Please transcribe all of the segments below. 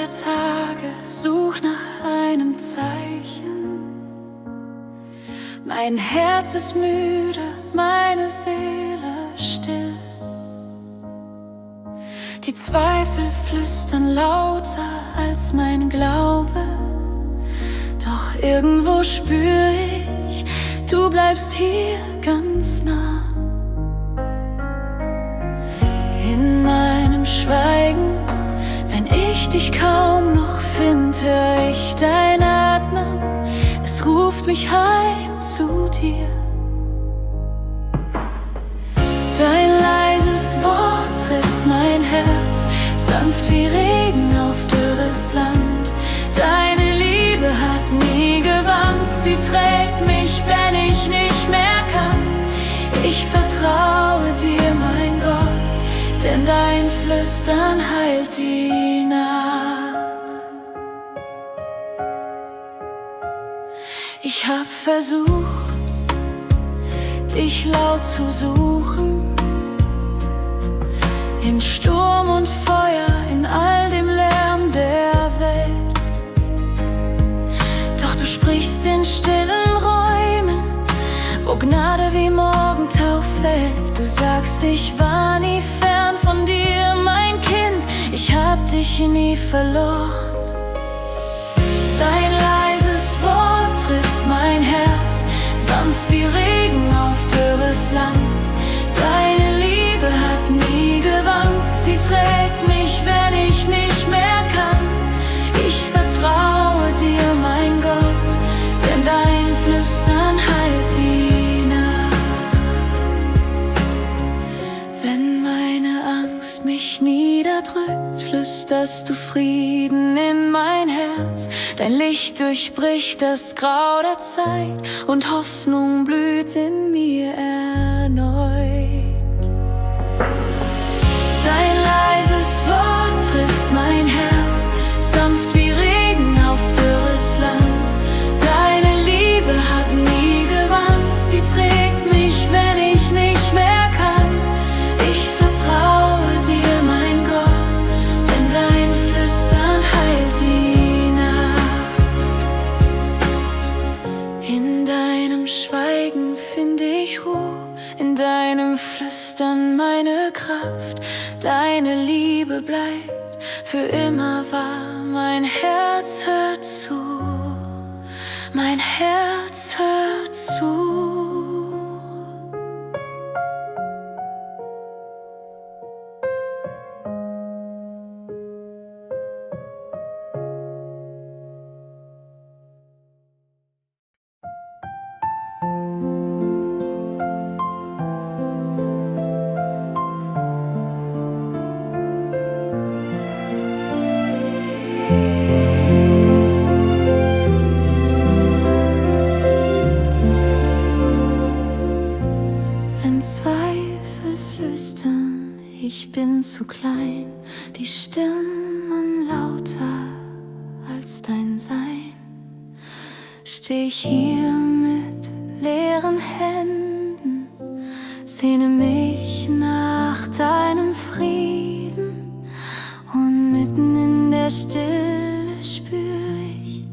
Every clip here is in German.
der Tage, such nach einem Zeichen. Mein Herz ist müde, meine Seele still. Die Zweifel flüstern lauter als mein Glaube. Doch irgendwo spür ich, du bleibst hier ganz nah. In meinem Schweigen, wenn ich dich kaum noch find, hör ich dein Atmen, es ruft mich heim zu dir. Dein leises Wort trifft mein Herz, sanft wie Regen auf dürres Land. Deine Liebe hat nie gewankt, sie trägt mich, wenn ich nicht mehr kann. Ich vertraue dir, mein Gott, denn dein Flüstern heilt die Nacht. Ich hab versucht, dich laut zu suchen, in Sturm und Feuer, in all dem Lärm der Welt. Doch du sprichst in stillen Räumen, wo Gnade wie Morgentau fällt. Du sagst, ich war nie fern von dir, mein Kind, ich hab dich nie verloren. Dein leises Wort trifft mein Herz, sanft wie Regen auf dürres Land. Deine Liebe hat nie gewankt, sie trägt mich, wenn ich nicht mehr kann. Ich vertraue dir, mein Gott, denn dein Flüstern heilt die Nacht. Wenn meine Angst mich niederdrückt, flüsterst du Frieden in mein Herz. Dein Licht durchbricht das Grau der Zeit und Hoffnung blüht in mir erneut. Dein leises Wort trifft mein Herz, sanft wie Regen auf dürres Land. Deine Liebe hat nie gewankt, sie trägt mich, wenn ich nicht mehr kann. Ich vertraue dir, mein Gott, denn dein Flüstern heilt die Nacht. In deinem Schweigen finde ich Ruhe, in deinem Flüstern meine Kraft. Deine Liebe bleibt für immer wahr. Mein Herz hört zu, mein Herz hört zu. Zweifel flüstern, ich bin zu klein, die Stimmen lauter als dein Sein. Steh ich hier mit leeren Händen, sehne mich nach deinem Frieden, und mitten in der Stille spür ich,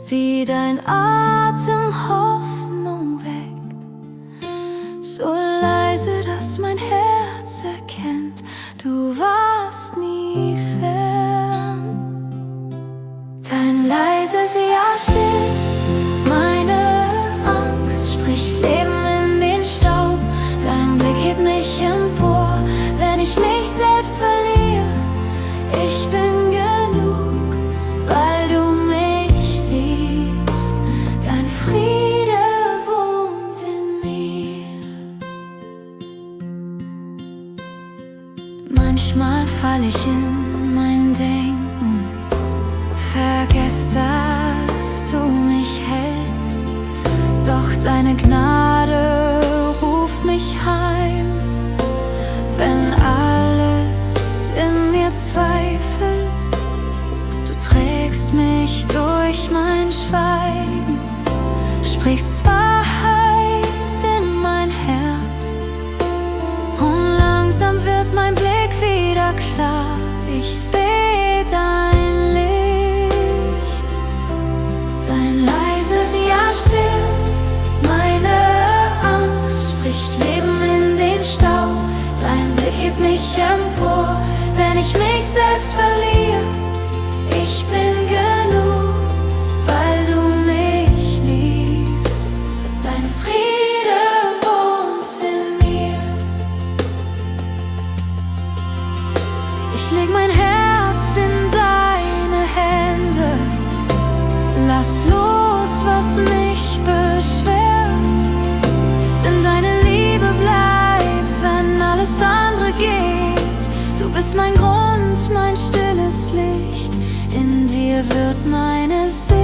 wie dein Atem Hoffnung weckt. So leise, dass mein Herz erkennt, du warst nie fern. Dein leises Ja stillt meine Angst, spricht Leben in den Staub. Dein Blick hebt mich empor, wenn ich mich selbst verliere. Ich bin genug, weil du mich liebst. Dein Friede wohnt in mir. Manchmal fall ich in mein Denken, vergess, dass du mich hältst. Doch deine Gnade ruft mich heim, wenn alles in mir zweifelt. Du trägst mich durch mein Schweigen, sprichst Wahrheit in mein Herz, und langsam wird mein Blick wieder klar. Ich seh dein Licht. selbst verliere. Ich bin genug, weil du mich liebst. Dein Friede wohnt in mir. Ich leg mein Herz in deine Hände. Lass los, was mich beschwert. Denn deine Liebe bleibt, wenn alles andere geht. Du bist mein Grund, mein stilles Licht. In dir wird meine Seele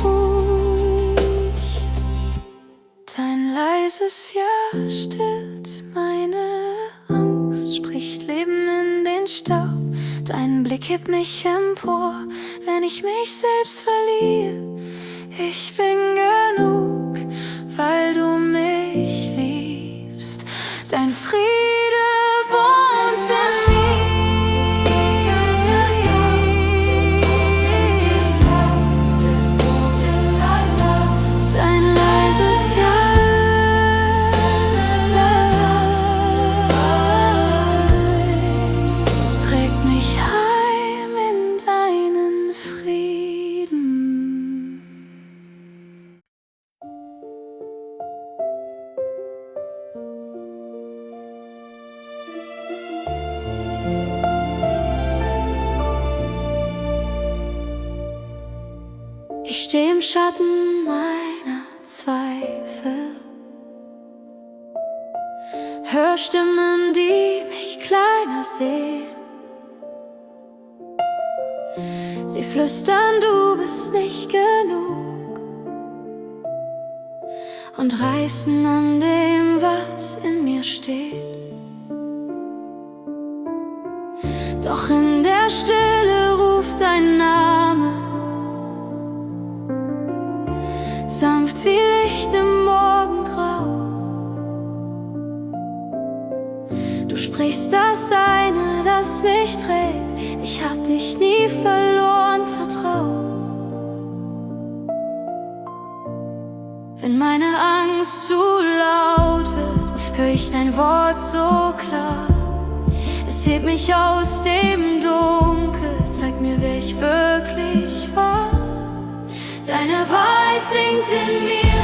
ruhig. Dein leises Ja stillt meine Angst, spricht Leben in den Staub. Dein Blick hebt mich empor, wenn ich mich selbst verliere. Ich bin genug, weil du mich liebst. Dein Friede wohnt in mir. Dein leises Ja trägt mich heim in deinen Frieden. Ich steh im Schatten meiner Zweifel, hör Stimmen, die mich kleiner sehen. Sie flüstern, du bist nicht genug, und reißen an dem, was in mir steht. Doch in der Stille ruft dein Name, sanft wie Licht im Morgengrau. Du sprichst das eine, das mich trägt. Ich hab dich nie verloren, vertrau. Wenn meine Angst zu laut wird, hör ich dein Wort so klar. Es hebt mich aus dem Dunkel, zeigt mir, wer ich wirklich war. Deine Wahrheit singt in mir,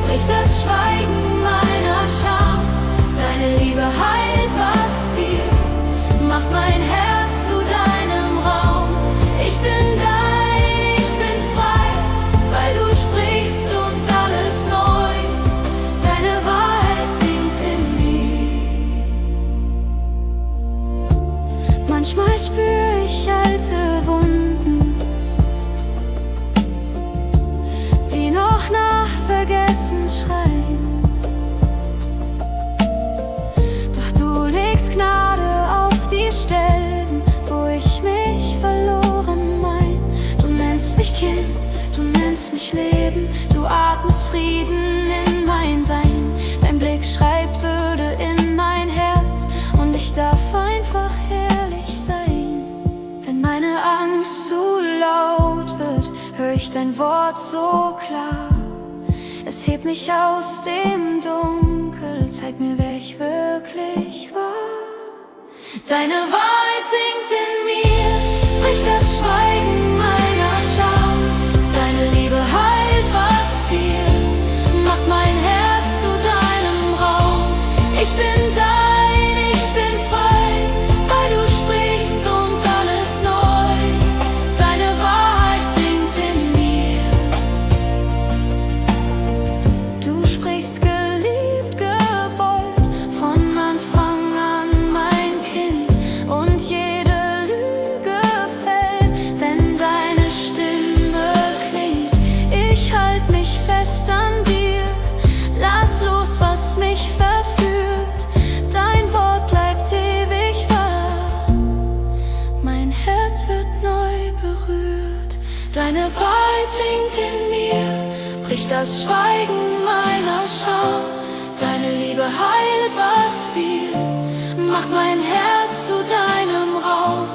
bricht das Schweigen meiner Scham. Deine Liebe heilt, was fiel, macht mein Herz zu deinem Raum. Ich bin dein, ich bin frei, weil du sprichst und alles neu. Deine Wahrheit singt in mir. Manchmal spür ich alte Wunden, die noch nach Vergessen schreien. Doch du legst Gnade auf die Stellen, wo ich mich verloren mein. Du nennst mich Kind, du nennst mich Leben, du atmest Frieden in mein Sein. Dein Blick schreibt Würde in mein Herz, und ich darf einfach herrlich sein. Wenn meine Angst zu laut wird, hör ich dein Wort so klar. Es hebt mich aus dem Dunkel, zeigt mir, wer ich wirklich war. Deine Wahrheit singt in mir, bricht das Schweigen meiner Scham. Deine Liebe heilt, was fiel, macht mein Herz zu deinem Raum. Ich bin dein, ich bin frei, weil du sprichst und alles neu. Deine Wahrheit singt in mir. Du sprichst geliebt, gewollt, von Anfang an mein Kind. Und jede Lüge fällt, wenn deine Stimme klingt. Ich halt mich fest an dir, lass los, was mich verführt. Dein Wort bleibt ewig wahr, mein Herz wird neu berührt. Deine Wahrheit singt in mir, bricht das Schweigen meiner Scham. Deine Liebe heilt, was fiel, macht mein Herz zu deinem Raum.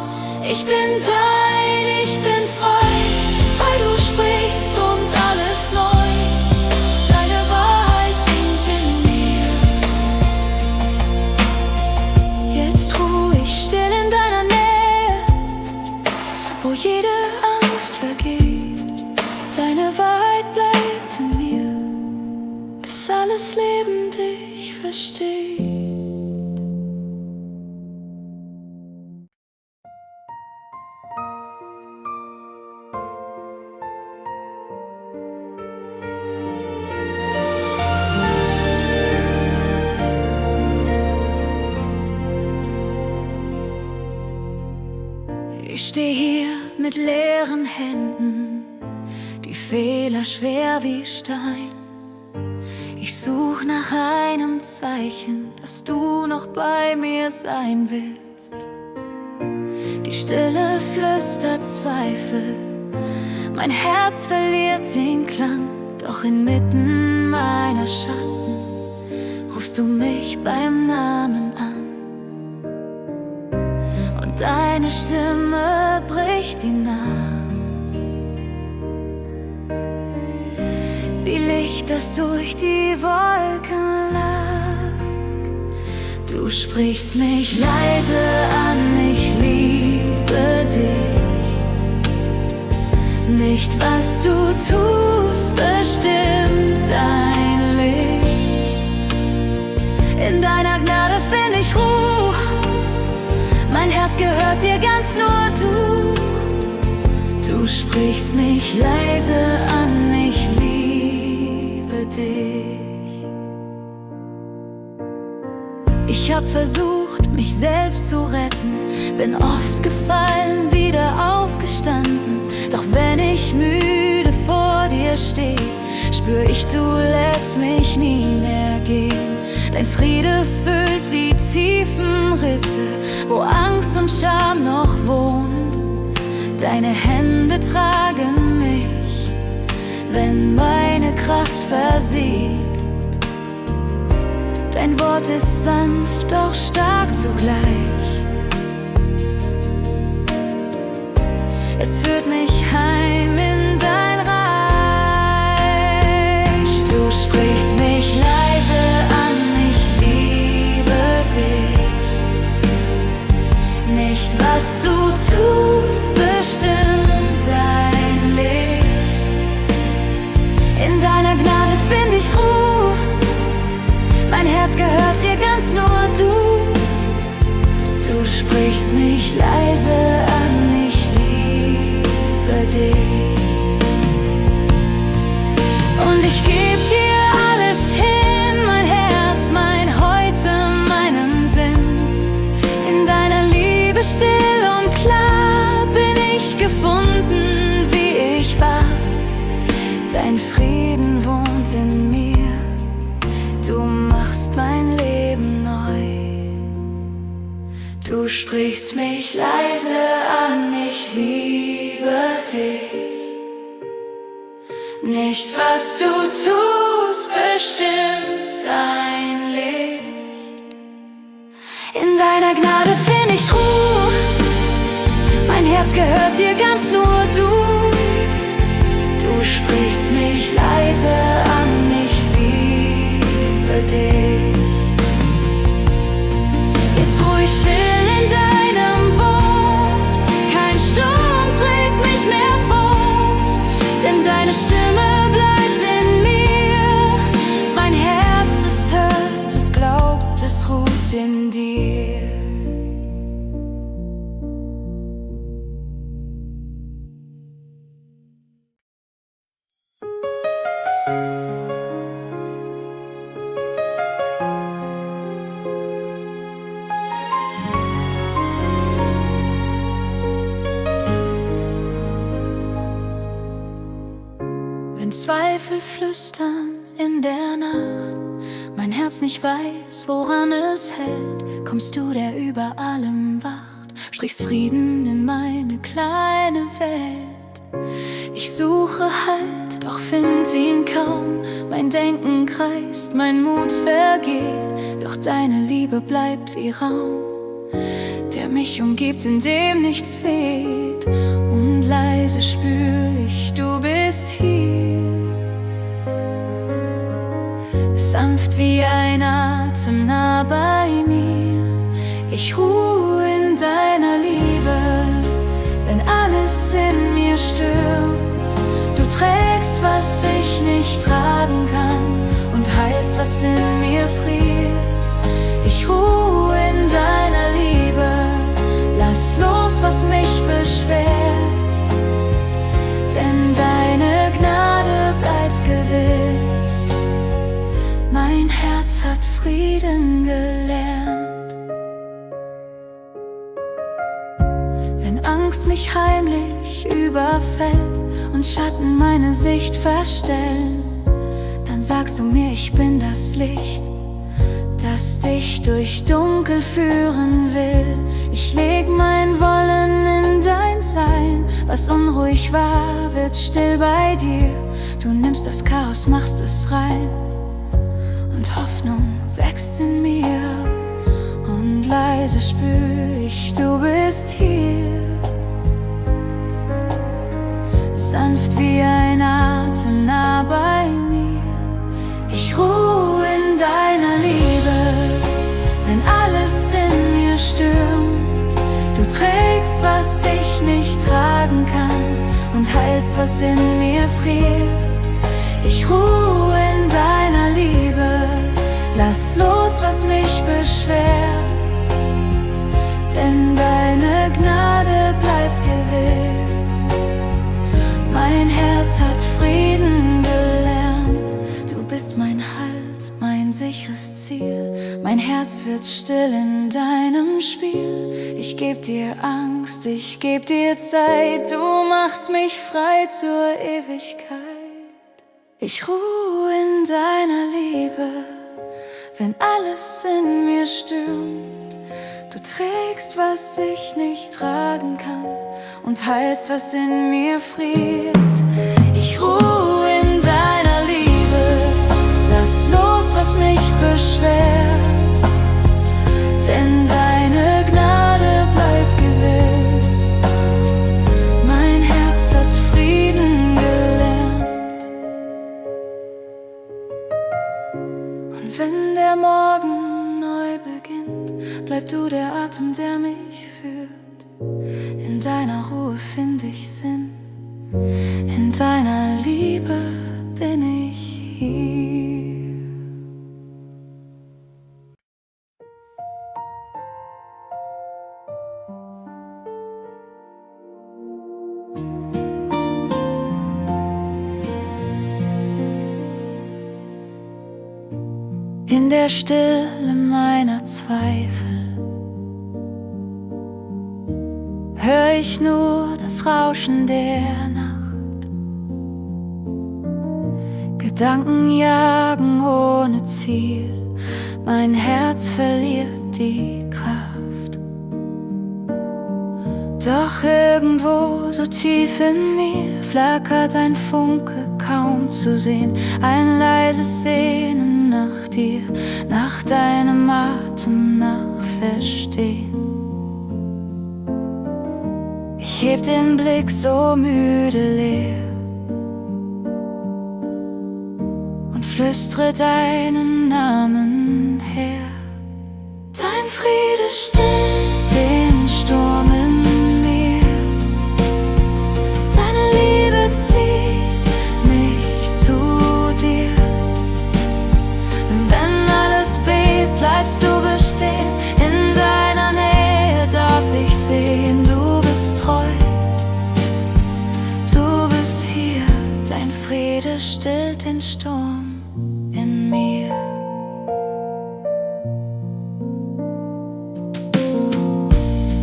Ich bin dein, ich bin frei, weil du sprichst und alles neu. Deine Wahrheit singt in mir. Jetzt ruh ich still in wo jede Angst vergeht. Deine Wahrheit bleibt in mir, bis alles Leben dich versteht. Ich steh hier mit leeren Händen, die Fehler schwer wie Stein. Ich such nach einem Zeichen, dass du noch bei mir sein willst. Die Stille flüstert Zweifel, mein Herz verliert den Klang. Doch inmitten meiner Schatten rufst du mich beim Namen an. Deine Stimme bricht die Nacht, wie Licht, das durch die Wolken lag. Du sprichst mich leise an, ich liebe dich. Nicht, was du tust, bestimmt dein Licht. In deiner Gnade find ich Ruhe. Mein Herz gehört dir ganz nur du. Du sprichst mich leise an, ich liebe dich. Ich hab versucht, mich selbst zu retten, bin oft gefallen, wieder aufgestanden. Doch wenn ich müde vor dir steh, spür ich, du lässt mich nie mehr gehen. Dein Friede füllt die tiefen Risse, wo Angst und Scham noch wohnen. Deine Hände tragen mich, wenn meine Kraft versiegt. Dein Wort ist sanft, doch stark zugleich. Es führt mich heim in dein Reich. Du sprichst mich leise an, nicht, was du tust, bestimmt dein Licht. In deiner Gnade find ich Ruhe. Mein Herz gehört dir ganz nur du. Du sprichst mich leise an, ich liebe dich. Und ich geb dir alles hin, mein Herz, mein Heute, meinen Sinn. In deiner Liebe still und klar bin ich gefunden, wie ich war. Dein Frieden wohnt in mir, du machst mein Leben neu. Du sprichst mich leise an, ich liebe dich. Nicht, was du tust, bestimmt dein Licht. In deiner Gnade find ich Ruhe. Mein Herz gehört dir ganz nur du. Du sprichst mich leise an, ich liebe dich. Jetzt ruhig still in deinem Wort, kein Sturm trägt mich mehr fort, denn deine Stimme bleibt in mir. Mein Herz, es hört, es glaubt, es ruht in dir. Wenn Zweifel flüstern in der Nacht, mein Herz nicht weiß, woran es hält, kommst du, der über allem wacht, sprichst Frieden in meine kleine Welt. Ich suche Halt, doch find ihn kaum, mein Denken kreist, mein Mut vergeht, doch deine Liebe bleibt wie Raum, der mich umgibt, in dem nichts weht. Und leise spür ich, du bist hier, sanft wie ein Atem nah bei mir. Ich ruhe in deiner Liebe, wenn alles alles in mir stürmt. Du trägst, was ich nicht tragen kann, und heilst, was in mir friert. Ich ruhe in deiner Liebe, lass los, was mich beschwert, denn deine Gnade bleibt gewiss. Mein Herz hat Frieden gelernt. Wenn Angst mich heimlich überfällt und Schatten meine Sicht verstellen, dann sagst du mir, ich bin das Licht, das dich durch Dunkel führen will. Ich leg mein Wollen in dein Sein, was unruhig war, wird still bei dir. Du nimmst das Chaos, machst es rein, und Hoffnung wächst in mir. Und leise spür ich, du bist hier, sanft wie ein Atem nah bei mir. Ich ruhe in deiner Liebe, wenn alles in mir stürmt. Du trägst, was ich nicht tragen kann, und heilst, was in mir friert. Ich ruhe in deiner Liebe, lass los, was mich beschwert, denn deine Gnade bleibt gewiss. Mein Herz hat Frieden gelernt. Du bist mein Halt, mein sicheres Ziel. Mein Herz wird still in deinem Spiel. Ich geb dir Angst, ich geb dir Zeit. Du machst mich frei zur Ewigkeit. Ich ruhe in deiner Liebe, wenn alles in mir stürmt. Du trägst, was ich nicht tragen kann, und heilst, was in mir friert. Ich ruhe in deiner Liebe, lass los, was mich beschwert, denn deine Gnade bleibt gewiss. Mein Herz hat Frieden gelernt. Und wenn der Morgen neu beginnt, bleib du der Atem, der mich führt. In deiner Ruhe find ich Sinn, in deiner Liebe bin ich hier. In der Stille meiner Zweifel hör ich nur das Rauschen der Nacht. Gedanken jagen ohne Ziel, mein Herz verliert die Kraft. Doch irgendwo so tief in mir flackert ein Funke kaum zu sehen, ein leises Sehnen nach dir, nach deinem Atem, nach Verstehen. Ich heb den Blick so müde leer und flüstere deinen Namen her. Dein Friede stillt den Sturm in mir, deine Liebe zieht mich zu dir. Wenn alles bebt, bleibst du bestehen, in deiner Nähe darf ich sehen, du bist treu, du bist hier, dein Friede stillt den Sturm in mir.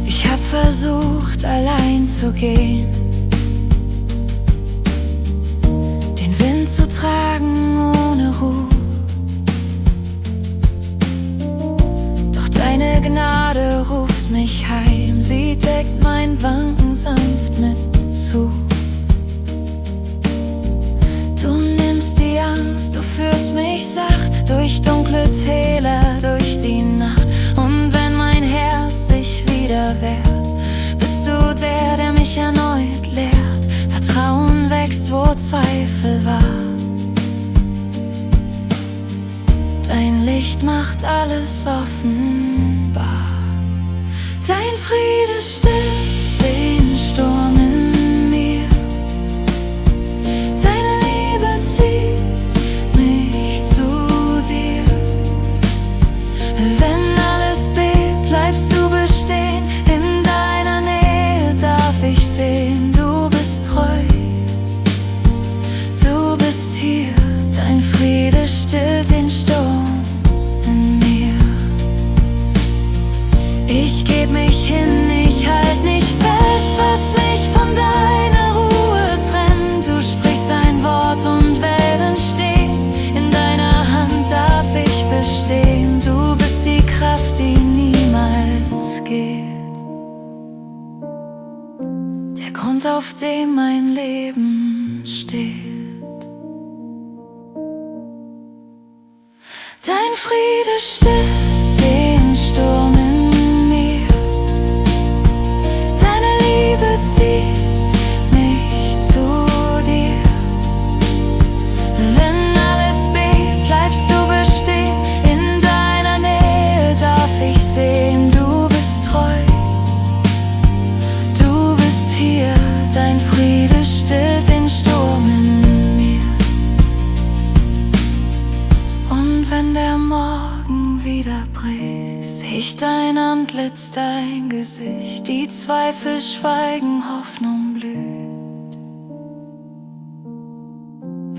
Ich hab versucht, allein zu gehen, den Wind zu tragen ohne Ruhe. Doch deine Gnade ruft mich heim, sie deckt mein Wanken sanft mit zu. Du nimmst die Angst, du führst mich sacht durch dunkle Täler, durch die Nacht. Und wenn mein Herz sich wieder wehrt, bist du der, der mich erneut lehrt. Vertrauen wächst, wo Zweifel war. Dein Licht macht alles offenbar. Dein Friede stillt den Sturm in Grund, auf dem mein Leben steht. Dein Friede stillt den Sturm in mir, deine Liebe zieht mich zu dir. Wenn alles bebt, bleibst du bestehen, in deiner Nähe darf ich sehen, du bist treu, du bist hier, dein Friede stillt den Sturm in mir. Und wenn der Morgen wieder bricht, seh ich dein Antlitz, dein Gesicht, die Zweifel schweigen, Hoffnung blüht,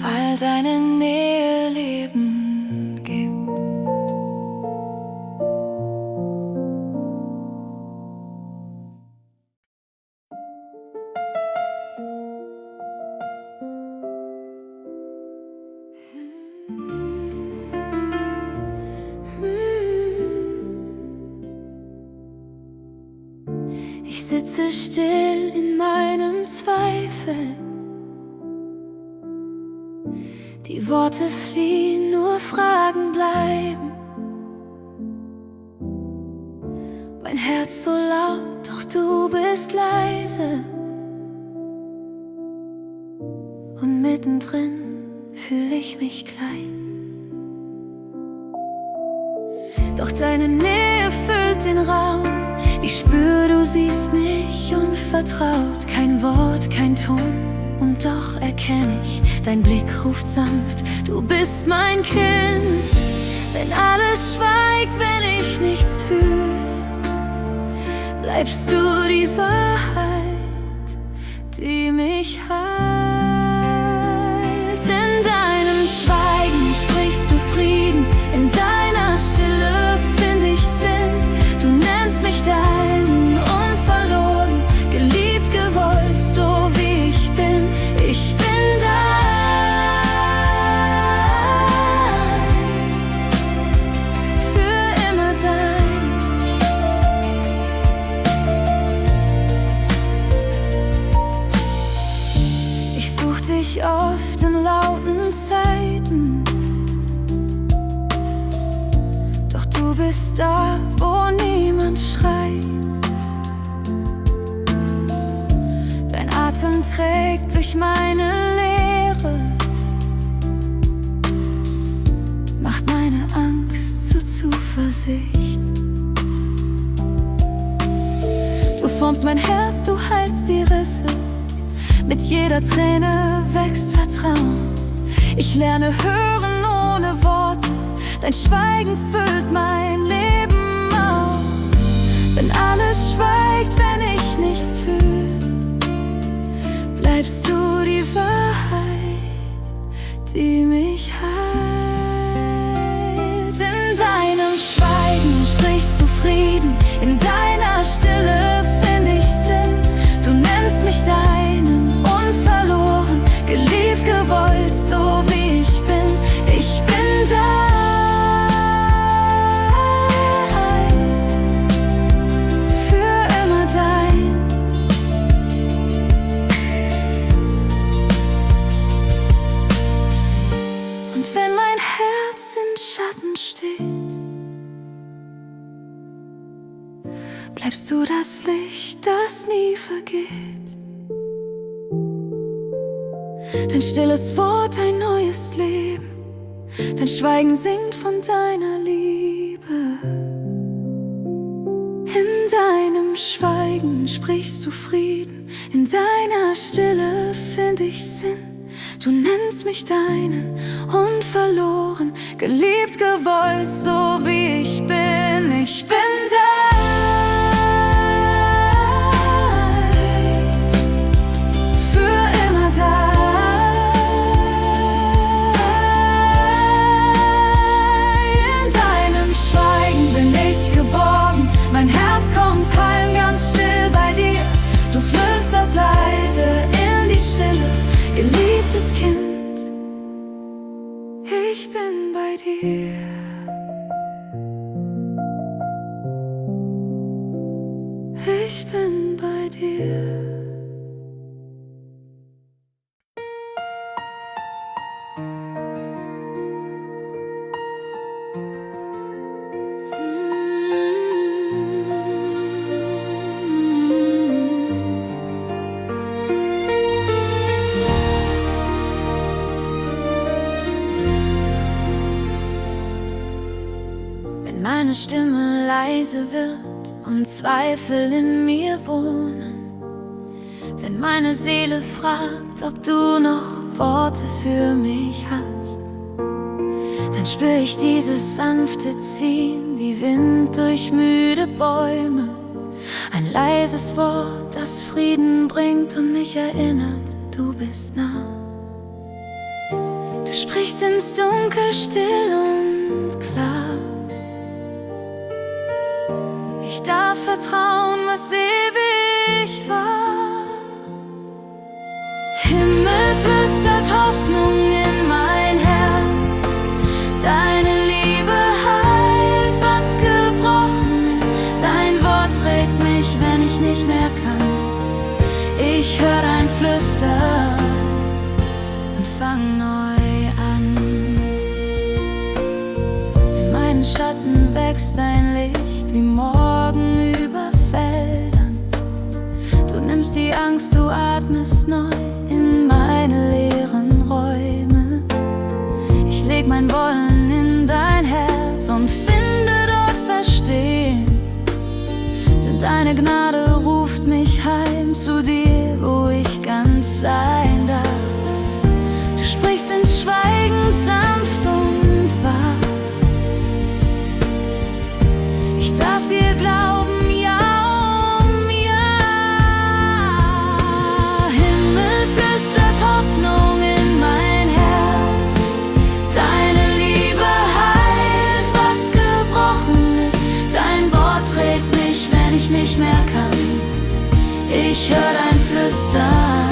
weil deine Nähe Leben gibt. Ich sitze still in meinem Zweifel, die Worte fliehen, nur Fragen bleiben. Mein Herz so laut, doch du bist leise. Und mittendrin fühle ich mich klein. Doch deine Nähe füllt den Raum. Ich spür, du siehst mich unvertraut. Kein Wort, kein Ton, und doch erkenn ich, dein Blick ruft sanft, du bist mein Kind. Wenn alles schweigt, wenn ich nichts fühl, bleibst du die Wahrheit, die mich heilt. In deinem Schweigen sprichst du Frieden, in deiner Stille find ich Sinn. Du nennst mich dein, unverloren, geliebt, gewollt, so wie ich bin. Ich bin dein, für immer dein. Ich such dich oft in lauten Zeiten, doch du bist da, wo niemand schreit. Dein Atem trägt durch meine Leere, macht meine Angst zu Zuversicht. Du formst mein Herz, du heilst die Risse, mit jeder Träne wächst Vertrauen. Ich lerne hören ohne Worte, dein Schweigen füllt mein Leben aus. Wenn alles schweigt, wenn ich nichts fühl, bleibst du die Wahrheit, die mich heilt. In deinem Schweigen sprichst du Frieden, in deiner Stille find ich Sinn. Du nennst mich deinen, unverloren, geliebt, gewollt, so wie ich bin. Ich bin dein, für immer dein. Und wenn mein Herz in Schatten steht, bleibst du das Licht, das nie vergeht. Dein stilles Wort, ein neues Leben, dein Schweigen singt von deiner Liebe. In deinem Schweigen sprichst du Frieden, in deiner Stille find ich Sinn. Du nennst mich deinen, unverloren, geliebt, gewollt, so wie ich bin. Ich bin mein Herz kommt heim, ganz still bei dir. Du flüsterst leise in die Stille, geliebtes Kind, ich bin bei dir. Ich bin bei dir. Ich bin bei dir. meine Stimme leise wird und Zweifel in mir wohnen. Wenn meine Seele fragt, ob du noch Worte für mich hast, dann spür ich dieses sanfte Ziehen wie Wind durch müde Bäume. Ein leises Wort, das Frieden bringt und mich erinnert, du bist nah. Du sprichst ins Dunkel still und klar. Ich darf vertrauen, was ewig war. Himmel flüstert Hoffnung in mein Herz. Deine Liebe heilt, was gebrochen ist. Dein Wort trägt mich, wenn ich nicht mehr kann. Ich hör dein Flüstern und fang neu an. In meinen Schatten wächst dein Licht wie Morgen über Feldern. Du nimmst die Angst, du atmest neu in meine leeren Räume. Ich leg mein Wollen in dein Herz und finde dort Verstehen. Denn deine Gnade ruft mich heim zu dir, wo ich ganz sein darf. Du sprichst ins Schweigen sanft und wahr. Ich darf dir glauben, ja um ja. Himmel flüstert Hoffnung in mein Herz. Deine Liebe heilt, was gebrochen ist. Dein Wort trägt mich, wenn ich nicht mehr kann. Ich hör dein Flüstern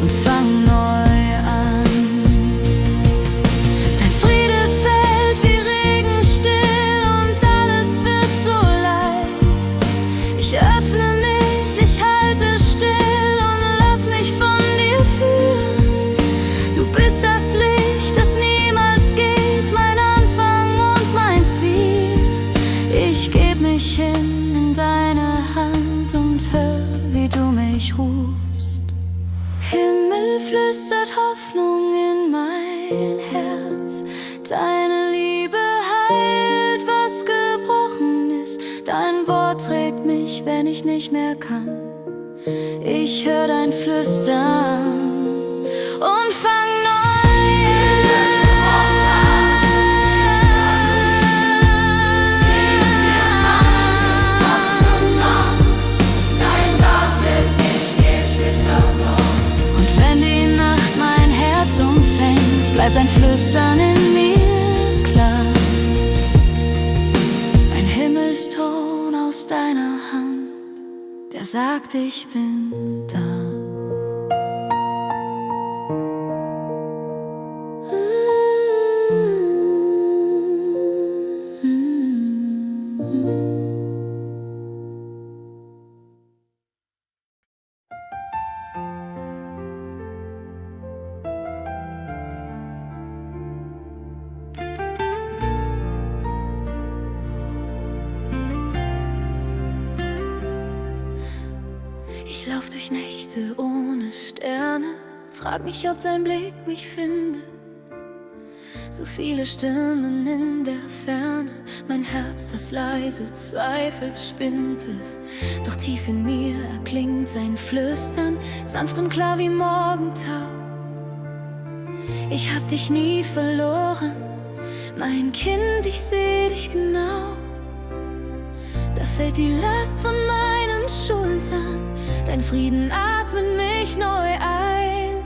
und fang neu an. Dein Friede fällt wie Regen still und alles wird so leicht. Ich öffne mich, ich halte still und lass mich von dir führen. Du bist das Licht, das niemals geht, mein Anfang und mein Ziel. Ich geb mich hin in deine Hand und hör, wie du mich rufst. Himmel flüstert Hoffnung in mein Herz. Deine Liebe heilt, was gebrochen ist. Dein Wort trägt mich, wenn ich nicht mehr kann. Ich hör dein Flüstern und fang neu an. Und wenn die Nacht mein Herz umfängt, bleibt ein Flüstern in mir klar. Ein Himmelston aus deiner Hand, der sagt, ich bin da. Ich lauf durch Nächte ohne Sterne, frag mich, ob dein Blick mich findet. So viele Stimmen in der Ferne, mein Herz, das leise zweifelt, spinnt es. Doch tief in mir erklingt sein Flüstern, sanft und klar wie Morgentau. Ich hab dich nie verloren, mein Kind, ich seh dich genau. Da fällt die Last von meinen Schultern, dein Frieden atmet mich neu ein.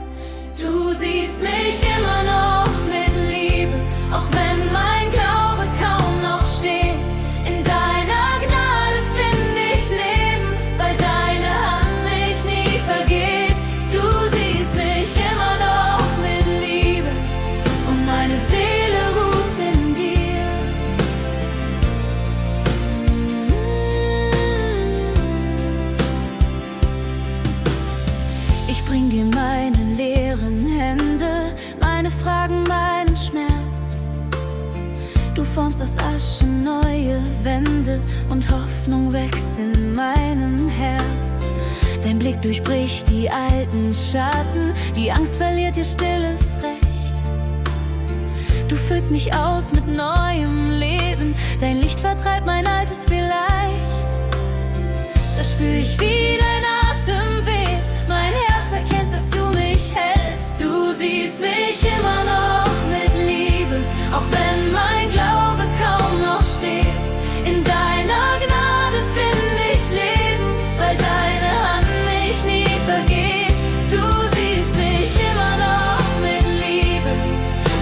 Du siehst mich immer noch mit Liebe, auch wenn mein Glaube kaum noch steht. In deiner Gnade find ich Leben, weil deine Hand mich nie vergeht. Du siehst mich immer noch mit Liebe und meine Seele ruht in dir. Ich bring dir meine leeren Hände, meine Fragen, meinen Schmerz. Du formst aus Asche neue Wände und Hoffnung wächst in meinem Herz. Dein Blick durchbricht die alten Schatten, die Angst verliert ihr stilles Recht. Du füllst mich aus mit neuem Leben. Dein Licht vertreibt mein altes Vielleicht. Da spür ich, wie dein Atem weht. Mein Herz erkennt, dass du mich hältst. Du siehst mich immer noch mit Liebe, auch wenn mein Glaube kaum noch steht. In deiner Gnade finde ich Leben, weil deine Hand mich nie vergeht. Du siehst mich immer noch mit Liebe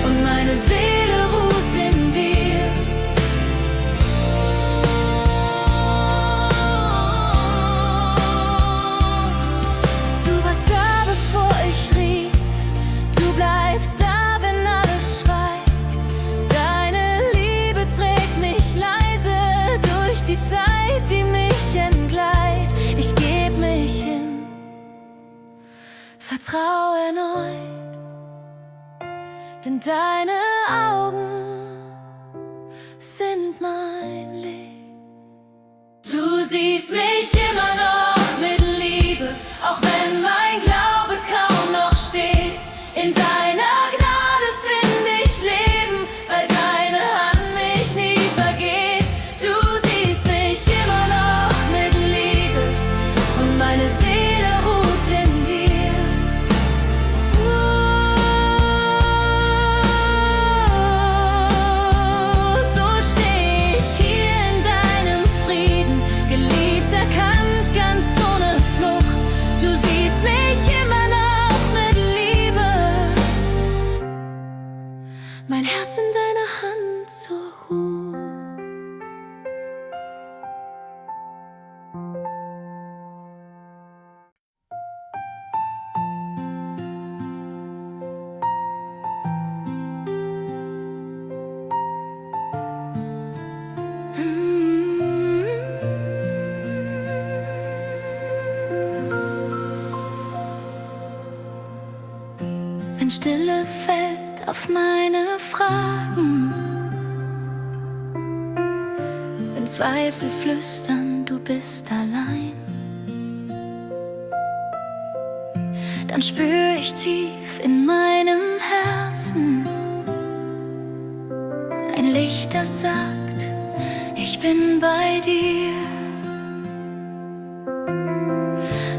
und meine Seele ruht in dir. Du warst da, bevor ich rief. Du bleibst da, wenn alles schweigt. Deine Liebe trägt mich leise durch die Zeit, die mich entgleitet. Ich geb mich hin, vertrau erneut, denn deine Augen sind mein Licht. Du siehst mich immer noch mit Liebe, auch wenn mein Glaube kaum noch steht. In deiner Gnade finde ich Leben, weil deine Hand mich nie vergeht. Du siehst mich immer noch mit Liebe und meine Seele ruht in dir. So steh ich hier in deinem Frieden, geliebt, erkannt, ganz ohne Flucht. Du siehst mich immer noch mit Liebe, mein Herz in deiner Hand zur Ruhe. Wenn Stille fällt auf meine Fragen, wenn Zweifel flüstern, du bist allein, dann spür ich tief in meinem Herzen ein Licht, das sagt, ich bin bei dir.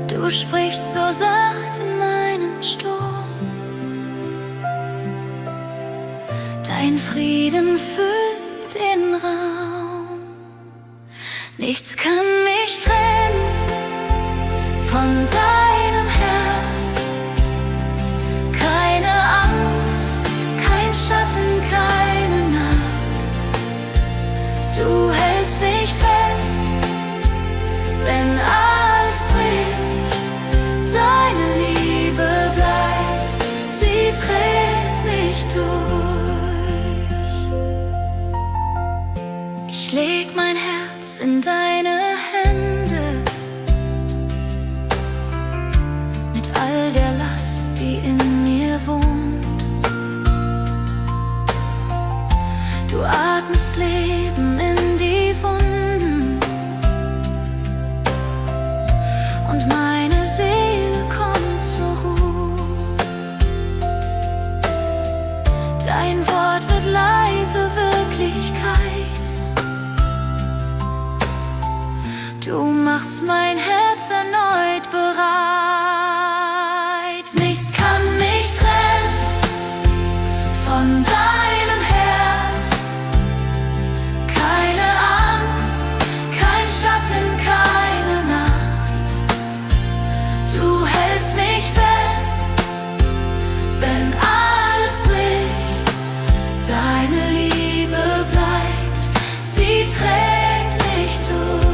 Du sprichst so sacht in meinen Sturm. Dein Frieden füllt den Raum. Nichts kann mich trennen von deinem Herz. Keine Angst, kein Schatten, keine Nacht. Du hältst mich fest, wenn alles bricht. Deine Liebe bleibt, sie trägt mich durch. Ich leg mein Herz in deine Hände, mit all der Last, die in mir wohnt. Du atmest Leben in die Wunden und meine Seele kommt zur Ruhe. Dein Wort wird leise Wirklichkeit. Du machst mein Herz erneut bereit. Nichts kann mich trennen von deinem Herz. Keine Angst, kein Schatten, keine Nacht. Du hältst mich fest, wenn alles bricht. Deine Liebe bleibt, sie trägt mich durch.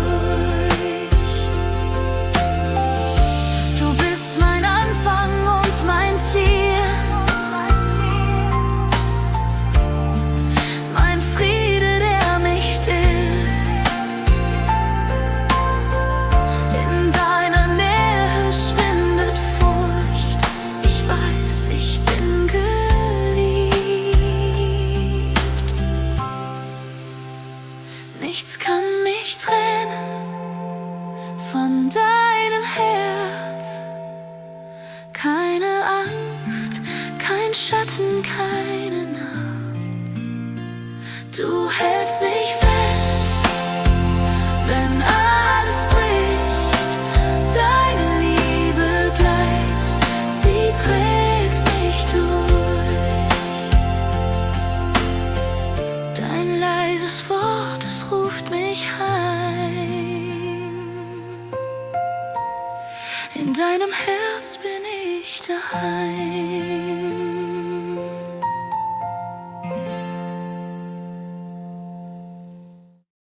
Nichts kann mich trennen von deinem Herz. Keine Angst, kein Schatten, keine Nacht. hältst mich fest, wenn alles bricht. Deine Liebe bleibt, sie trägt mich durch. Dein leises Wort, es ruft mich heim. In deinem Herz bin ich daheim.